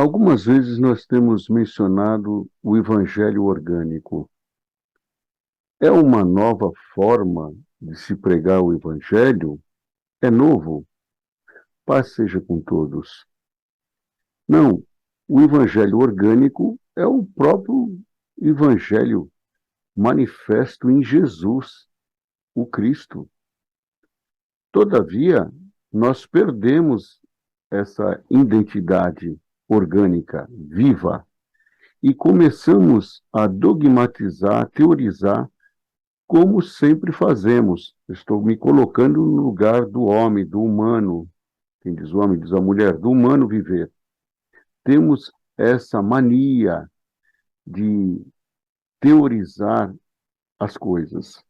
Algumas vezes nós temos mencionado o evangelho orgânico. É uma nova forma de se pregar o evangelho? É novo? Paz seja com todos. Não, o evangelho orgânico é o próprio evangelho manifesto em Jesus, o Cristo. Todavia, nós perdemos essa identidade orgânica, viva, e começamos a dogmatizar, a teorizar, como sempre fazemos. Estou me colocando no lugar do homem, do humano. Quem diz o homem diz a mulher, do humano viver. Temos essa mania de teorizar as coisas.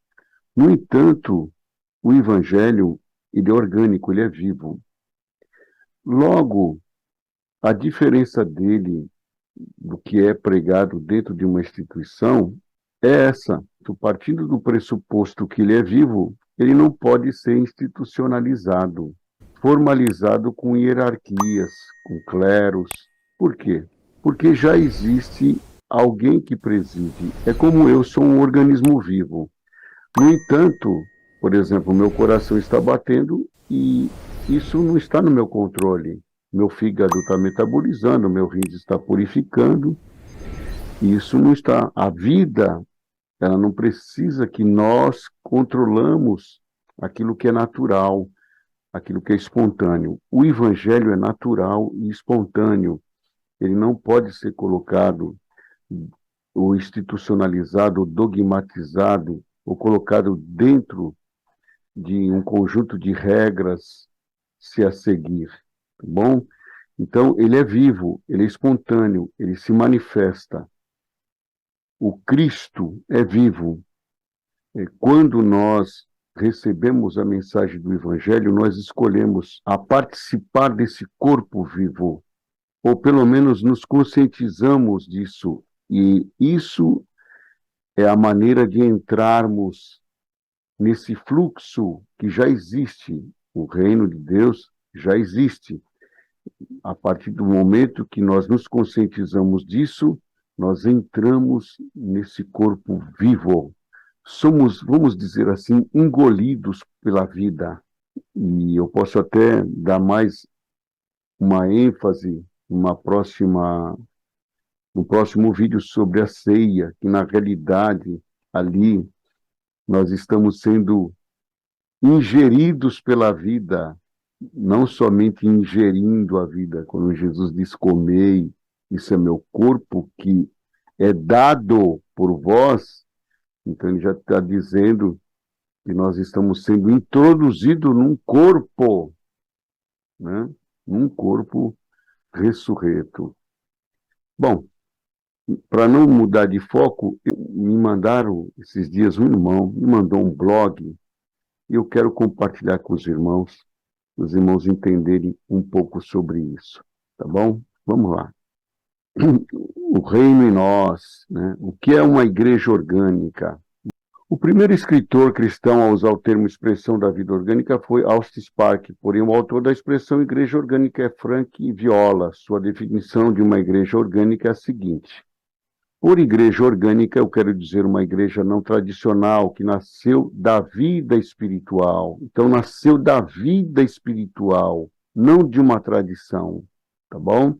No entanto, o evangelho, ele é orgânico, ele é vivo. Logo, a diferença dele do que é pregado dentro de uma instituição é essa. Partindo do pressuposto que ele é vivo, ele não pode ser institucionalizado, formalizado com hierarquias, com cleros. Por quê? Porque já existe alguém que preside. É como eu sou um organismo vivo. No entanto, por exemplo, meu coração está batendo e isso não está no meu controle. Meu fígado está metabolizando, meu rins está purificando, e isso não está. A vida, ela não precisa que nós controlamos aquilo que é natural, aquilo que é espontâneo. O evangelho é natural e espontâneo. Ele não pode ser colocado ou institucionalizado, ou dogmatizado, ou colocado dentro de um conjunto de regras se a seguir, tá bom? Então, ele é vivo, ele é espontâneo, ele se manifesta. O Cristo é vivo. Quando nós recebemos a mensagem do Evangelho, nós escolhemos a participar desse corpo vivo, ou pelo menos nos conscientizamos disso. E isso é a maneira de entrarmos nesse fluxo que já existe. O reino de Deus já existe. A partir do momento que nós nos conscientizamos disso, nós entramos nesse corpo vivo. Somos, vamos dizer assim, engolidos pela vida. E eu posso até dar mais uma ênfase no próximo vídeo sobre a ceia, que na realidade ali nós estamos sendo ingeridos pela vida, não somente ingerindo a vida. Quando Jesus diz comei, isso é meu corpo que é dado por vós, então ele já está dizendo que nós estamos sendo introduzidos num corpo, né? Num corpo ressurreto. Bom, para não mudar de foco, me mandaram esses dias, um irmão me mandou um blog e eu quero compartilhar com os irmãos entenderem um pouco sobre isso, tá bom? Vamos lá. O reino em nós, né? O que é uma igreja orgânica? O primeiro escritor cristão a usar o termo expressão da vida orgânica foi Austin Spark, porém o autor da expressão igreja orgânica é Frank Viola. Sua definição de uma igreja orgânica é a seguinte: por igreja orgânica, eu quero dizer uma igreja não tradicional, que nasceu da vida espiritual. Então, nasceu da vida espiritual, não de uma tradição, tá bom?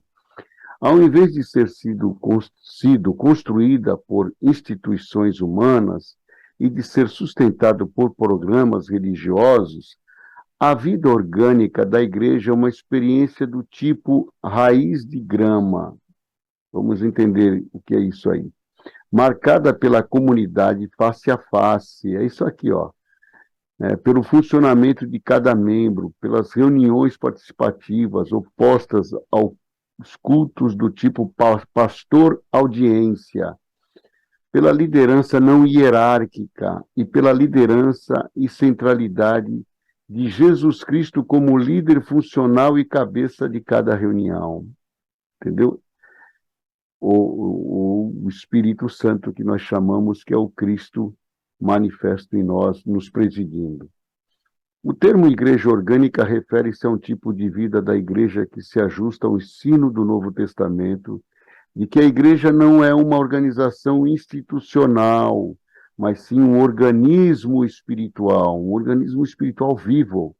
Ao invés de ter sido construída por instituições humanas e de ser sustentado por programas religiosos, a vida orgânica da igreja é uma experiência do tipo raiz de grama. Vamos entender o que é isso aí. Marcada pela comunidade face a face, é isso aqui, ó. Pelo funcionamento de cada membro, pelas reuniões participativas opostas aos cultos do tipo pastor-audiência, pela liderança não hierárquica e pela liderança e centralidade de Jesus Cristo como líder funcional e cabeça de cada reunião. Entendeu? O Espírito Santo que nós chamamos, que é o Cristo manifesto em nós, nos presidindo. O termo igreja orgânica refere-se a um tipo de vida da igreja que se ajusta ao ensino do Novo Testamento, de que a igreja não é uma organização institucional, mas sim um organismo espiritual vivo.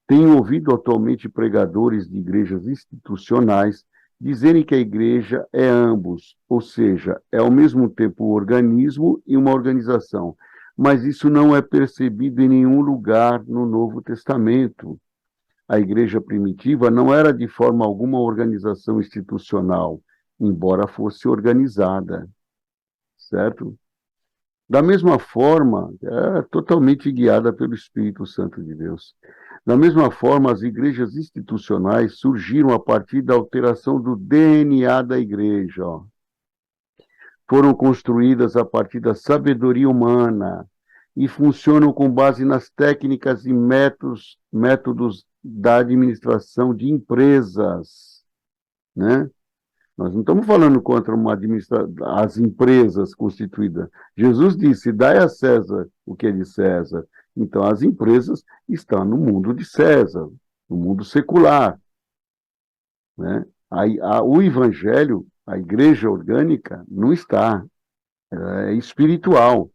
Tenho ouvido atualmente pregadores de igrejas institucionais dizerem que a igreja é ambos, ou seja, é ao mesmo tempo um organismo e uma organização. Mas isso não é percebido em nenhum lugar no Novo Testamento. A igreja primitiva não era de forma alguma organização institucional, embora fosse organizada, certo? Da mesma forma, é totalmente guiada pelo Espírito Santo de Deus. Da mesma forma, as igrejas institucionais surgiram a partir da alteração do DNA da igreja. Ó. Foram construídas a partir da sabedoria humana e funcionam com base nas técnicas e métodos da administração de empresas, né? Nós não estamos falando contra as empresas constituídas. Jesus disse: dai a César o que é de César. Então, as empresas estão no mundo de César, no mundo secular. Né? O evangelho, a igreja orgânica, não está. Ela é espiritual.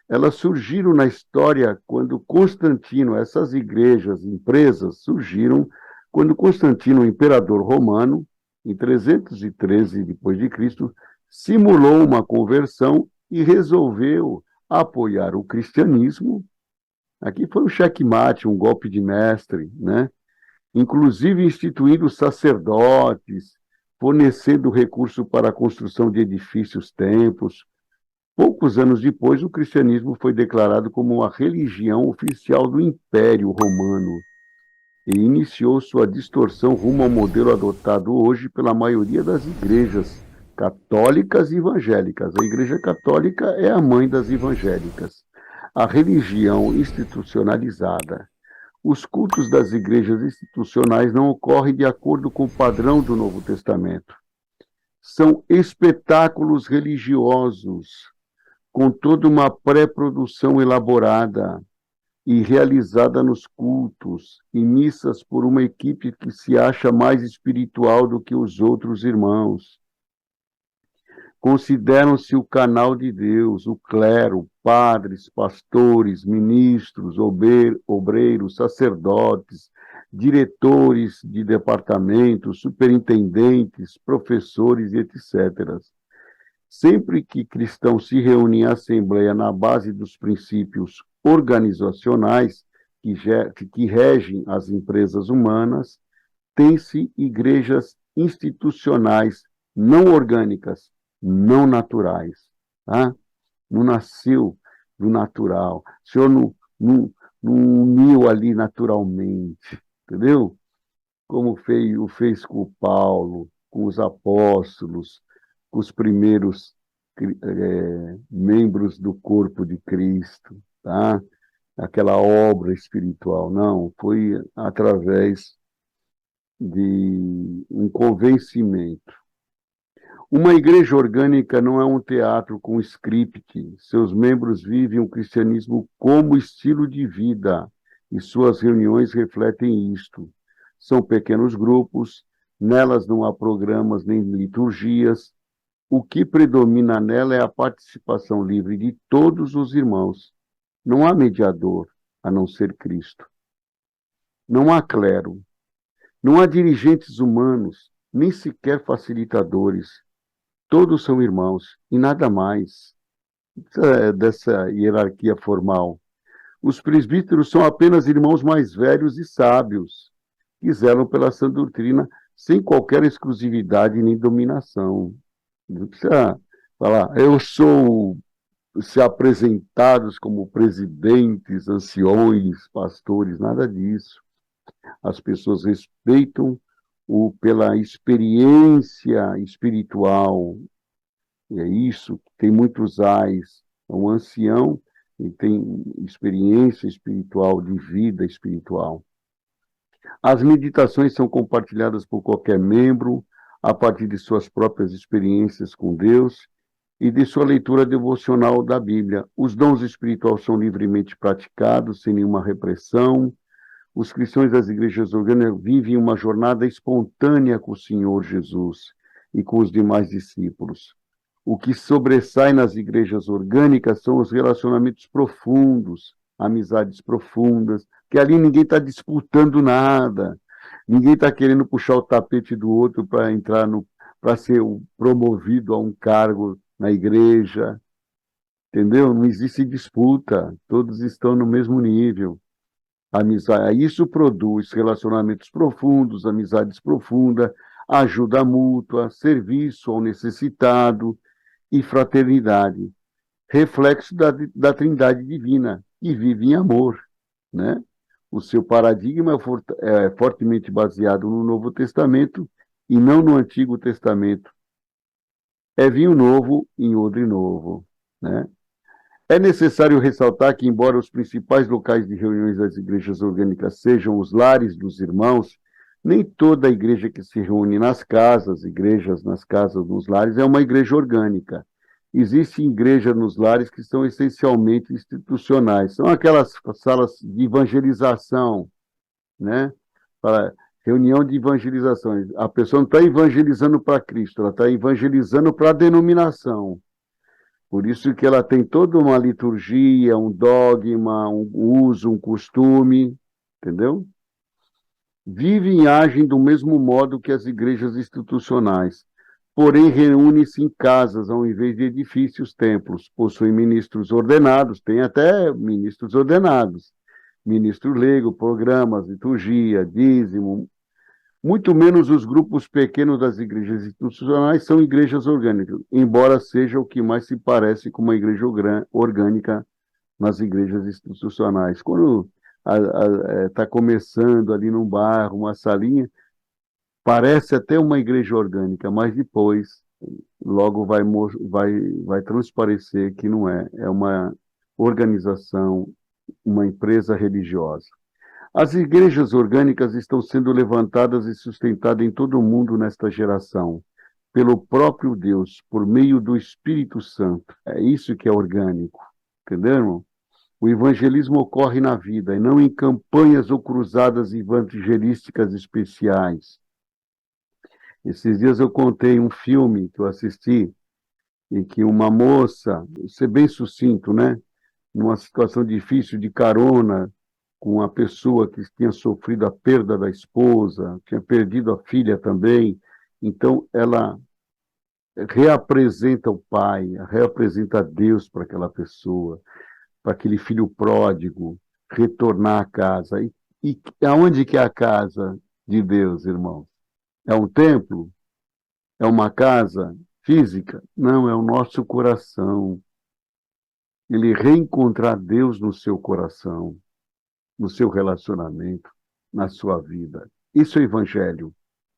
Elas surgiram na história quando Constantino, essas igrejas, empresas, surgiram quando Constantino, o imperador romano, em 313 depois de Cristo, simulou uma conversão e resolveu apoiar o cristianismo. Aqui foi um checkmate, um golpe de mestre, né? Inclusive instituindo sacerdotes, fornecendo recurso para a construção de edifícios, templos. Poucos anos depois, o cristianismo foi declarado como a religião oficial do Império Romano e iniciou sua distorção rumo ao modelo adotado hoje pela maioria das igrejas católicas e evangélicas. A Igreja Católica é a mãe das evangélicas. A religião institucionalizada. Os cultos das igrejas institucionais não ocorrem de acordo com o padrão do Novo Testamento. São espetáculos religiosos, com toda uma pré-produção elaborada e realizada nos cultos e missas por uma equipe que se acha mais espiritual do que os outros irmãos. Consideram-se o canal de Deus, o clero, padres, pastores, ministros, obreiros, sacerdotes, diretores de departamentos, superintendentes, professores e etc. Sempre que cristãos se reúnem em assembleia na base dos princípios organizacionais que regem as empresas humanas, tem-se igrejas institucionais não orgânicas, não naturais. Tá? Não nasceu do natural. O Senhor não uniu ali naturalmente, entendeu? Como fez com o Paulo, com os apóstolos, com os primeiros membros do corpo de Cristo, tá? Aquela obra espiritual. Não, foi através de um convencimento. Uma igreja orgânica não é um teatro com script. Seus membros vivem o cristianismo como estilo de vida e suas reuniões refletem isto. São pequenos grupos, nelas não há programas nem liturgias. O que predomina nela é a participação livre de todos os irmãos. Não há mediador, a não ser Cristo. Não há clero. Não há dirigentes humanos, nem sequer facilitadores. Todos são irmãos e nada mais dessa hierarquia formal. Os presbíteros são apenas irmãos mais velhos e sábios, que zelam pela sã doutrina sem qualquer exclusividade nem dominação. Não precisa falar, eu sou, se apresentados como presidentes, anciões, pastores, nada disso. As pessoas respeitam pela experiência espiritual, e é isso, tem muitos ais. É um ancião e tem experiência espiritual, de vida espiritual. As meditações são compartilhadas por qualquer membro a partir de suas próprias experiências com Deus e de sua leitura devocional da Bíblia. Os dons espirituais são livremente praticados, sem nenhuma repressão. Os cristãos das igrejas orgânicas vivem uma jornada espontânea com o Senhor Jesus e com os demais discípulos. O que sobressai nas igrejas orgânicas são os relacionamentos profundos, amizades profundas, que ali ninguém está disputando nada, ninguém está querendo puxar o tapete do outro para entrar para ser promovido a um cargo na igreja, entendeu? Não existe disputa, todos estão no mesmo nível. Amizade, isso produz relacionamentos profundos, amizades profundas, ajuda mútua, serviço ao necessitado e fraternidade, reflexo da Trindade divina, que vive em amor, né? O seu paradigma é fortemente baseado no Novo Testamento e não no Antigo Testamento. É vinho novo em odre novo, né? É necessário ressaltar que, embora os principais locais de reuniões das igrejas orgânicas sejam os lares dos irmãos, nem toda igreja que se reúne nas casas, igrejas nas casas, nos lares, é uma igreja orgânica. Existem igrejas nos lares que são essencialmente institucionais. São aquelas salas de evangelização, né? Para reunião de evangelização. A pessoa não está evangelizando para Cristo, ela está evangelizando para a denominação. Por isso que ela tem toda uma liturgia, um dogma, um uso, um costume, entendeu? Vivem e agem do mesmo modo que as igrejas institucionais, porém reúnem-se em casas ao invés de edifícios, templos. Possuem ministros ordenados, tem até ministros ordenados, ministro leigo, programas, liturgia, dízimo. Muito menos os grupos pequenos das igrejas institucionais são igrejas orgânicas, embora seja o que mais se parece com uma igreja orgânica nas igrejas institucionais. Quando está começando ali num bairro, uma salinha, parece até uma igreja orgânica, mas depois logo vai transparecer que não é. É uma organização, uma empresa religiosa. As igrejas orgânicas estão sendo levantadas e sustentadas em todo o mundo nesta geração, pelo próprio Deus, por meio do Espírito Santo. É isso que é orgânico, entendeu? O evangelismo ocorre na vida e não em campanhas ou cruzadas evangelísticas especiais. Esses dias eu contei um filme que eu assisti em que uma moça, vou ser bem sucinto, né? Numa situação difícil de carona, com uma pessoa que tinha sofrido a perda da esposa, tinha perdido a filha também. Então, ela reapresenta o pai, reapresenta Deus para aquela pessoa, para aquele filho pródigo retornar à casa. E aonde que é a casa de Deus, irmãos? É um templo? É uma casa física? Não, é o nosso coração. Ele reencontrar Deus no seu coração, no seu relacionamento, na sua vida. Isso é o evangelho.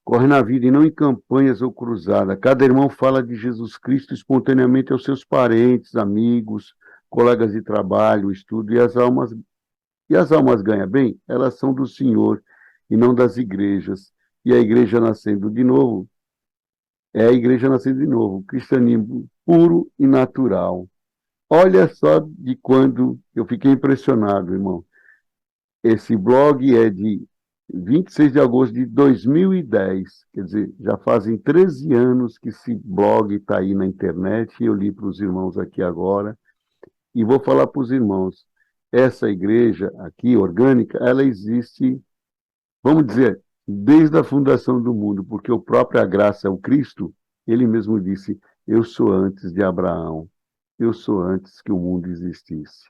Corre na vida e não em campanhas ou cruzadas. Cada irmão fala de Jesus Cristo espontaneamente aos seus parentes, amigos, colegas de trabalho, estudo, e as almas ganham bem? Elas são do Senhor e não das igrejas. E a igreja nascendo de novo é a igreja nascendo de novo, cristianismo puro e natural. Olha só de quando eu fiquei impressionado, irmão. Esse blog é de 26 de agosto de 2010, quer dizer, já fazem 13 anos que esse blog está aí na internet, e eu li para os irmãos aqui agora, e vou falar para os irmãos, essa igreja aqui, orgânica, ela existe, vamos dizer, desde a fundação do mundo, porque o próprio a graça é o Cristo, ele mesmo disse, eu sou antes de Abraão, eu sou antes que o mundo existisse.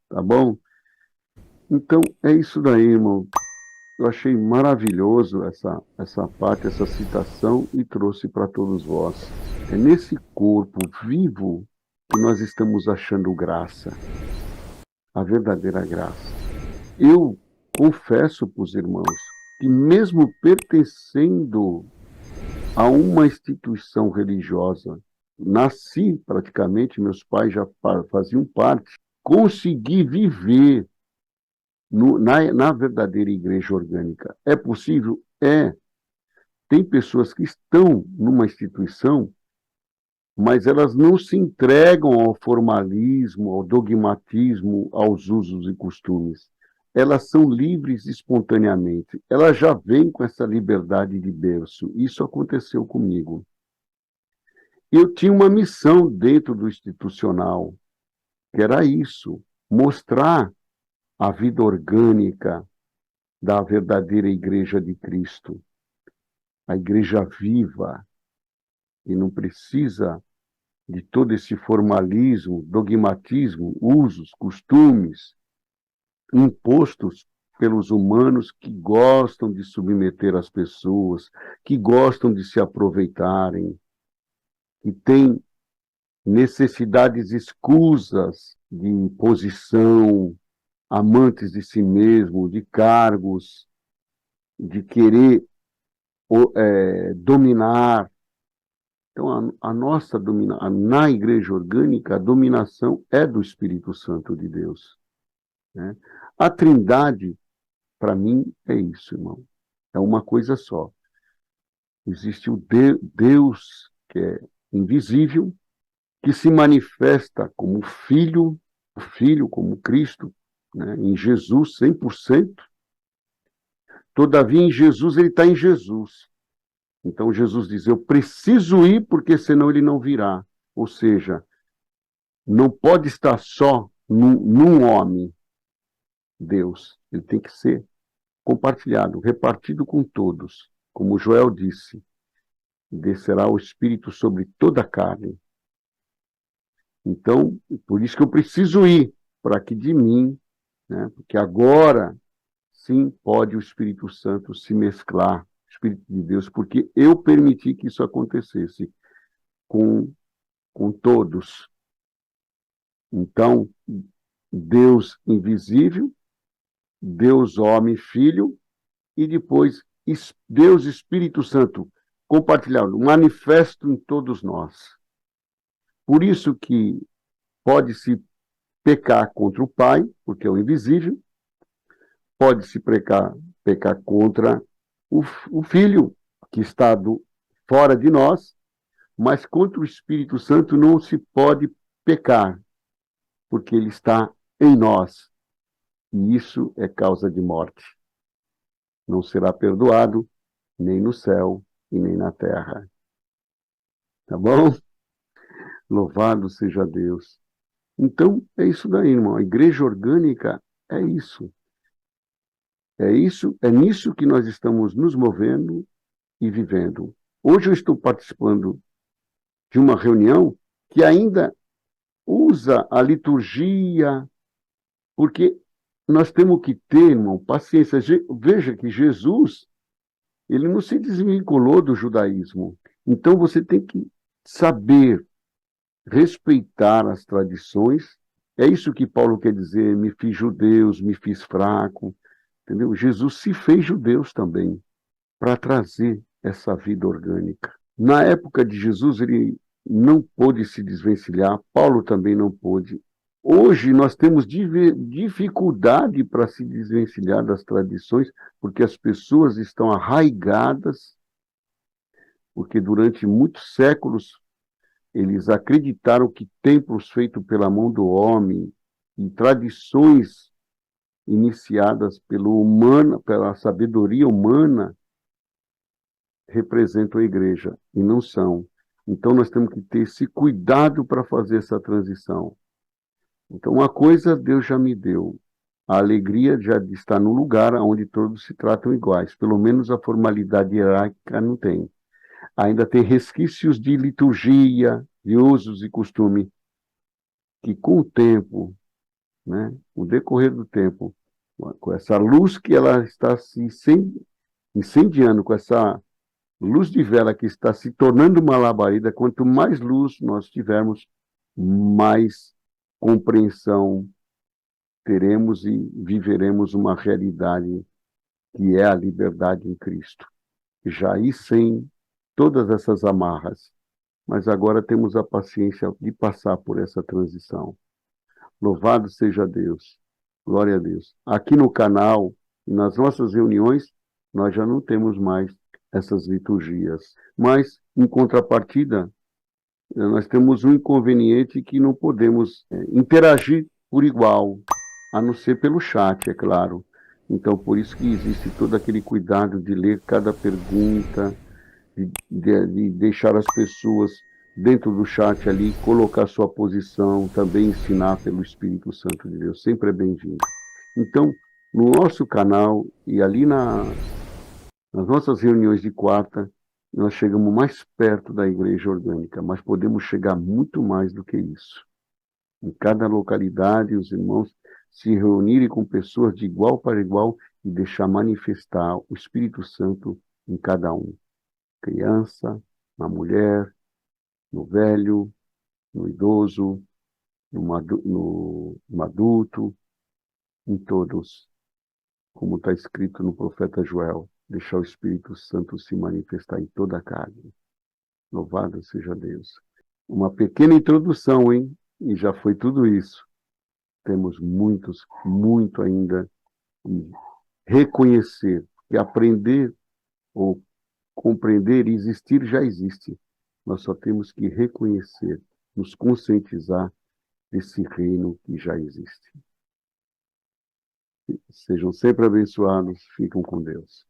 Tá bom? Então, é isso daí, irmão. Eu achei maravilhoso essa parte, essa citação e trouxe para todos vós. É nesse corpo vivo que nós estamos achando graça, a verdadeira graça. Eu confesso para os irmãos que mesmo pertencendo a uma instituição religiosa, nasci praticamente, meus pais já faziam parte, consegui viver na verdadeira igreja orgânica. É possível? É. Tem pessoas que estão numa instituição, mas elas não se entregam ao formalismo, ao dogmatismo, aos usos e costumes. elas são livres espontaneamente. Elas já vêm com essa liberdade de berço. Isso aconteceu comigo. Eu tinha uma missão dentro do institucional, que era isso, mostrar a vida orgânica da verdadeira Igreja de Cristo, a Igreja viva, e não precisa de todo esse formalismo, dogmatismo, usos, costumes, impostos pelos humanos que gostam de submeter as pessoas, que gostam de se aproveitarem, que têm necessidades escusas de posição, amantes de si mesmo, de cargos, de querer dominar. Então, a nossa na igreja orgânica, a dominação é do Espírito Santo de Deus, né? A Trindade, para mim, é isso, irmão. É uma coisa só. Existe o Deus, que é invisível, que se manifesta como Filho, o Filho como Cristo, né? Em Jesus, 100%. Todavia, em Jesus, ele está em Jesus. Então, Jesus diz, eu preciso ir, porque senão ele não virá. Ou seja, não pode estar só num homem, Deus. Ele tem que ser compartilhado, repartido com todos. Como Joel disse, descerá o Espírito sobre toda a carne. Então, por isso que eu preciso ir, para que de mim, né, porque agora sim pode o Espírito Santo se mesclar, o Espírito de Deus, porque eu permiti que isso acontecesse com, com todos. Então, Deus invisível, Deus homem, filho, e depois Deus Espírito Santo compartilhado, manifesto em todos nós. Por isso que pode-se pecar contra o Pai, porque é o invisível, pode-se pecar contra o Filho, que está fora de nós, mas contra o Espírito Santo não se pode pecar, porque ele está em nós. E isso é causa de morte. Não será perdoado nem no céu e nem na terra. Tá bom? Louvado seja Deus. Então, é isso daí, irmão. A igreja orgânica é isso. É isso, é nisso que nós estamos nos movendo e vivendo. Hoje eu estou participando de uma reunião que ainda usa a liturgia, porque nós temos que ter, irmão, paciência. Veja que Jesus, ele não se desvinculou do judaísmo. Então você tem que saber respeitar as tradições. É isso que Paulo quer dizer, me fiz judeus, me fiz fraco, entendeu? Jesus se fez judeus também, para trazer essa vida orgânica. Na época de Jesus, ele não pôde se desvencilhar, Paulo também não pôde. Hoje nós temos dificuldade para se desvencilhar das tradições, porque as pessoas estão arraigadas, porque durante muitos séculos eles acreditaram que templos feitos pela mão do homem e tradições iniciadas pela sabedoria humana representam a igreja, e não são. Então nós temos que ter esse cuidado para fazer essa transição. Então uma coisa Deus já me deu, a alegria já de estar num lugar onde todos se tratam iguais, pelo menos a formalidade hierárquica não tem. Ainda tem resquícios de liturgia, de usos e costume, que com o tempo, né, o decorrer do tempo, com essa luz que ela está se incendiando, com essa luz de vela que está se tornando uma labareda, quanto mais luz nós tivermos, mais compreensão teremos e viveremos uma realidade que é a liberdade em Cristo. Já aí sem todas essas amarras, mas agora temos a paciência de passar por essa transição. Louvado seja Deus, glória a Deus. Aqui no canal, nas nossas reuniões, nós já não temos mais essas liturgias. Mas, em contrapartida, nós temos um inconveniente que não podemos interagir por igual. a não ser pelo chat, é claro. Então, por isso que existe todo aquele cuidado de ler cada pergunta, de deixar as pessoas dentro do chat ali, colocar sua posição, também ensinar pelo Espírito Santo de Deus. Sempre é bem-vindo. Então, no nosso canal e ali nas nossas reuniões de quarta, nós chegamos mais perto da igreja orgânica, mas podemos chegar muito mais do que isso. Em cada localidade, os irmãos se reunirem com pessoas de igual para igual e deixar manifestar o Espírito Santo em cada um. Criança, na mulher, no velho, no idoso, no adulto, em todos, como está escrito no profeta Joel, deixar o Espírito Santo se manifestar em toda a carne. Louvado seja Deus. Uma pequena introdução, hein? E já foi tudo isso. Temos muito ainda e reconhecer e aprender ou compreender e existir já existe. Nós só temos que reconhecer, nos conscientizar desse reino que já existe. Sejam sempre abençoados, ficam com Deus.